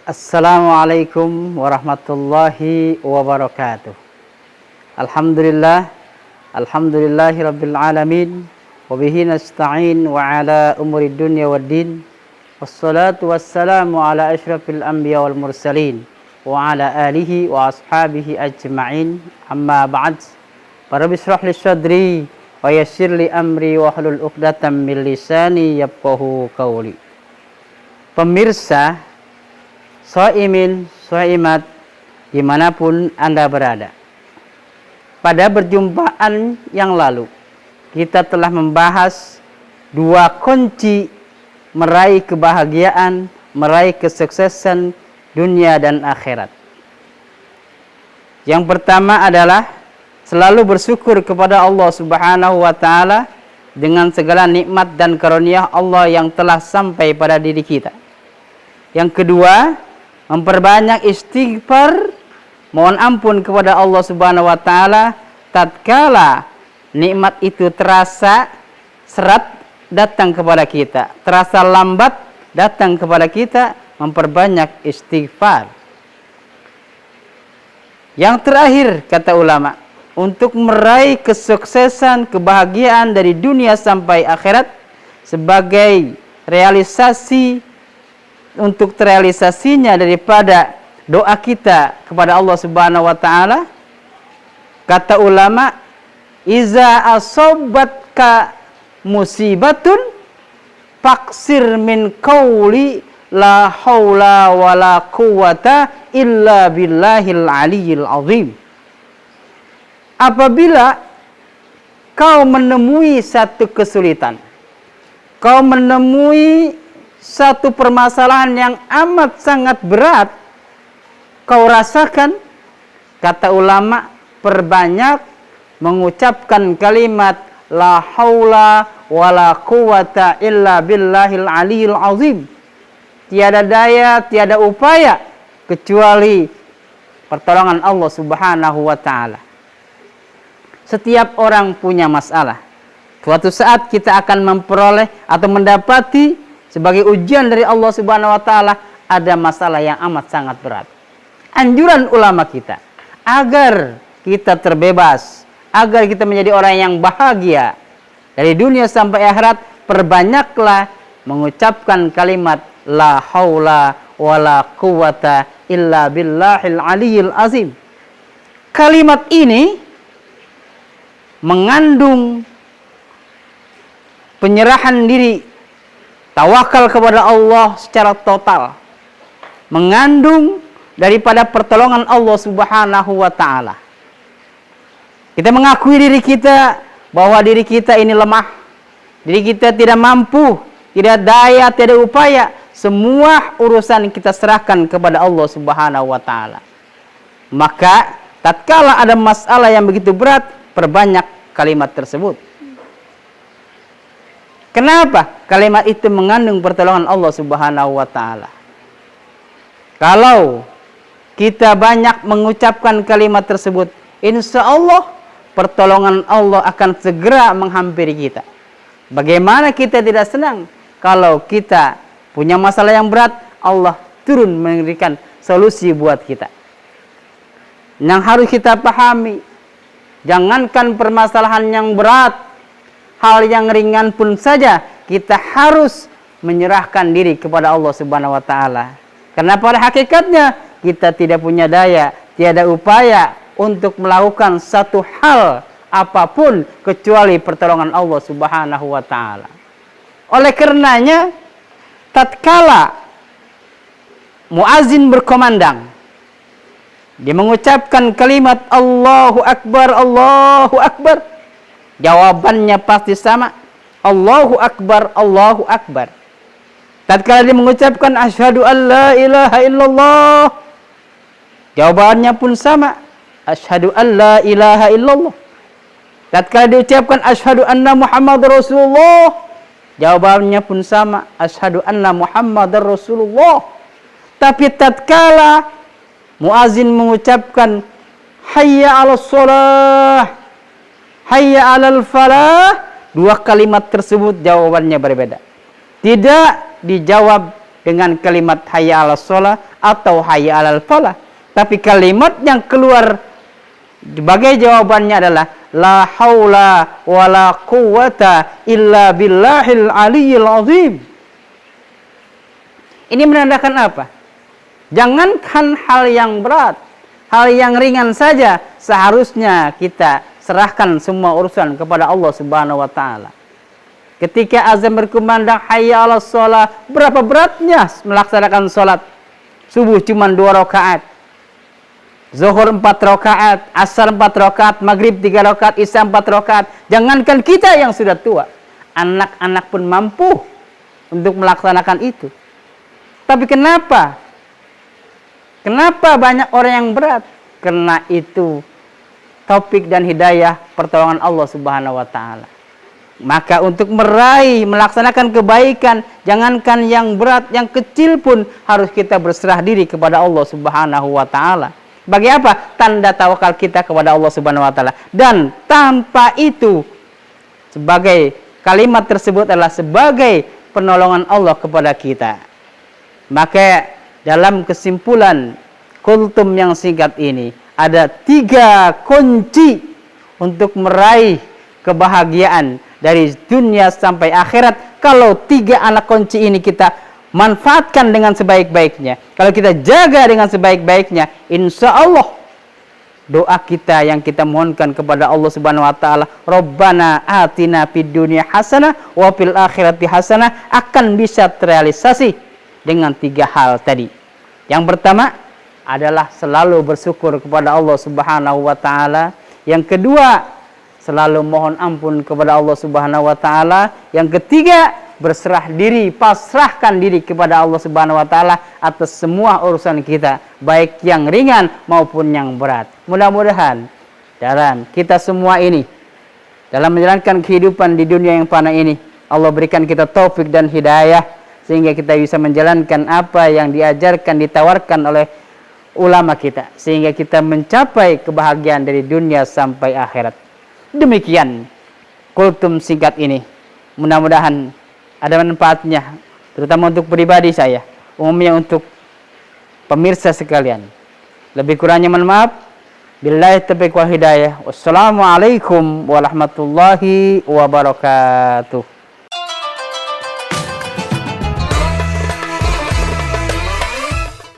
Assalamualaikum warahmatullahi wabarakatuh. Alhamdulillah, alhamdulillahi rabbil alamin, wabihi nasta'in wa ala umuri dunya waddin, wassalatu wassalamu ala ashrafil anbiya wal mursalin, wa ala alihi wa ashabihi ajma'in, amma ba'd. Rabbi shrah li sadri wa yassir li amri wa hlul 'uqdatam min lisani yafqahu qawli. Pemirsa Shaimin, Shaimat, dimanapun Anda berada. Pada perjumpaan yang lalu, kita telah membahas dua kunci meraih kebahagiaan, meraih kesuksesan dunia dan akhirat. Yang pertama adalah selalu bersyukur kepada Allah Subhanahu wa Ta'ala dengan segala nikmat dan karunia Allah yang telah sampai pada diri kita. Yang kedua, memperbanyak istighfar, mohon ampun kepada Allah Subhanahu wa Ta'ala tatkala nikmat itu terasa serat datang kepada kita, terasa lambat datang kepada kita, memperbanyak istighfar. Yang terakhir, kata ulama, untuk meraih kesuksesan, kebahagiaan dari dunia sampai akhirat sebagai realisasi, untuk terrealisasinya daripada doa kita kepada Allah Subhanahu wa Ta'ala, kata ulama, iza asobatka musibatun faksir min qawli la haula wa la quwata illa billahil aliyyil azim. Apabila kau menemui satu kesulitan, kau menemui satu permasalahan yang amat sangat berat kau rasakan, kata ulama, perbanyak mengucapkan kalimat la haula wala quwata illa billahil aliyyil azim. Tiada daya, tiada upaya kecuali pertolongan Allah Subhanahu wa Ta'ala. Setiap orang punya masalah. Suatu saat kita akan memperoleh atau mendapati sebagai ujian dari Allah Subhanahu wa Ta'ala, ada masalah yang amat sangat berat. Anjuran ulama kita agar kita terbebas, agar kita menjadi orang yang bahagia dari dunia sampai akhirat, perbanyaklah mengucapkan kalimat la haula wala quwata illa billahil aliyyil azim. Kalimat ini mengandung penyerahan diri, tawakal kepada Allah secara total, mengandung daripada pertolongan Allah Subhanahu wa Ta'ala. Kita mengakui diri kita bahwa diri kita ini lemah, diri kita tidak mampu, tidak daya, tidak upaya. Semua urusan kita serahkan kepada Allah Subhanahu wa Ta'ala. Maka tatkala ada masalah yang begitu berat, perbanyak kalimat tersebut. Kenapa? Kalimat itu mengandung pertolongan Allah Subhanahu wa Ta'ala. Kalau kita banyak mengucapkan kalimat tersebut, insya Allah pertolongan Allah akan segera menghampiri kita. Bagaimana kita tidak senang kalau kita punya masalah yang berat, Allah turun memberikan solusi buat kita. Yang harus kita pahami, jangankan permasalahan yang berat, hal yang ringan pun saja kita harus menyerahkan diri kepada Allah Subhanahu wa Ta'ala. Karena pada hakikatnya kita tidak punya daya, tiada upaya untuk melakukan satu hal apapun kecuali pertolongan Allah Subhanahu wa Ta'ala. Oleh karenanya, tatkala muazin berkumandang, dia mengucapkan kalimat Allahu Akbar, Allahu Akbar, jawabannya pasti sama, Allahu Akbar, Allahu Akbar. Tatkala dia mengucapkan asyhadu an la ilaha illallah, jawabannya pun sama, asyhadu an la ilaha illallah. Tatkala diucapkan asyhadu anna Muhammadar Rasulullah, jawabannya pun sama, asyhadu anna Muhammadar Rasulullah. Tapi tatkala muazin mengucapkan hayya 'alas shalah, hayya 'alal falah, dua kalimat tersebut jawabannya berbeda. Tidak dijawab dengan kalimat hayya 'alas shalah atau hayya 'alal falah. Tapi kalimat yang keluar sebagai jawabannya adalah la haula wala quwwata illa billahil aliyyil azim. Ini menandakan apa? Jangankan hal yang berat, hal yang ringan saja seharusnya kita serahkan semua urusan kepada Allah Subhanahu wa taala. Ketika azan berkumandang hayya 'alas shalah, berapa beratnya melaksanakan salat? Subuh cuma 2 rakaat. Zuhur 4 rakaat, asar 4 rakaat, maghrib 3 rakaat, isya 4 rakaat. Jangankan kita yang sudah tua, anak-anak pun mampu untuk melaksanakan itu. Tapi kenapa? Kenapa banyak orang yang berat? Karena itu taufik dan hidayah pertolongan Allah Subhanahu wa taala. Maka untuk meraih, melaksanakan kebaikan, jangankan yang berat, yang kecil pun harus kita berserah diri kepada Allah Subhanahu wa taala. Bagi apa? Tanda tawakal kita kepada Allah Subhanahu wa taala. Dan tanpa itu, sebagai kalimat tersebut adalah sebagai penolongan Allah kepada kita. Maka dalam kesimpulan kultum yang singkat ini, ada 3 kunci untuk meraih kebahagiaan dari dunia sampai akhirat. Kalau 3 anak kunci ini kita manfaatkan dengan sebaik-baiknya, kalau kita jaga dengan sebaik-baiknya, insya Allah doa kita yang kita mohonkan kepada Allah Subhanahu wa taala, Rabbana atina fid dunya hasanah wa fil akhirati hasanah, akan bisa terrealisasi dengan 3 hal tadi. Yang pertama adalah selalu bersyukur kepada Allah Subhanahu wa taala. Yang kedua, selalu mohon ampun kepada Allah Subhanahu wa taala. Yang ketiga, berserah diri, pasrahkan diri kepada Allah Subhanahu wa taala atas semua urusan kita, baik yang ringan maupun yang berat. Mudah-mudahan dalam kita semua ini, dalam menjalankan kehidupan di dunia yang fana ini, Allah berikan kita taufik dan hidayah sehingga kita bisa menjalankan apa yang diajarkan, ditawarkan oleh ulama kita, sehingga kita mencapai kebahagiaan dari dunia sampai akhirat. Demikian kultum singkat ini. Mudah-mudahan ada manfaatnya, terutama untuk pribadi saya, umumnya untuk pemirsa sekalian. Lebih kurangnya mohon maaf. Billahi taufiq wal hidayah. Wassalamualaikum warahmatullahi wabarakatuh.